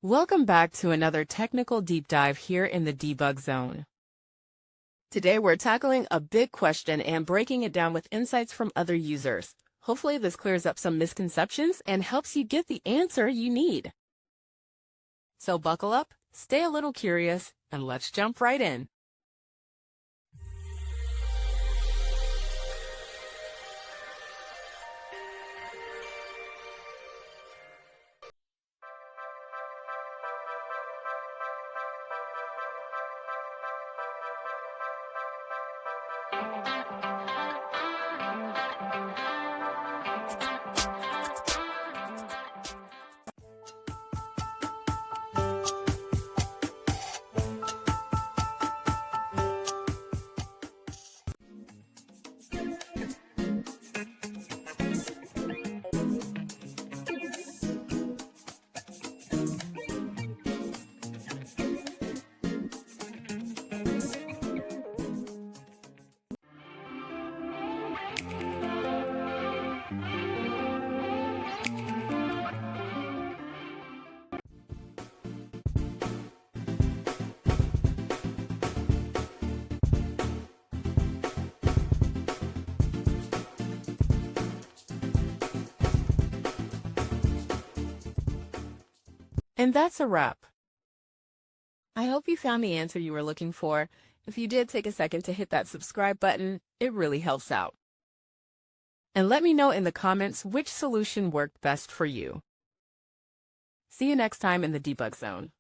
Welcome back to another technical deep dive here in the Debug Zone. Today we're tackling a big question and breaking it down with insights from other users. Hopefully this clears up some misconceptions and helps you get the answer you need. So buckle up, stay a little curious, and let's jump right in. And that's a wrap. I hope you found the answer you were looking for. If you did, take a second to hit that subscribe button. It really helps out. And let me know in the comments which solution worked best for you. See you next time in the Debug Zone.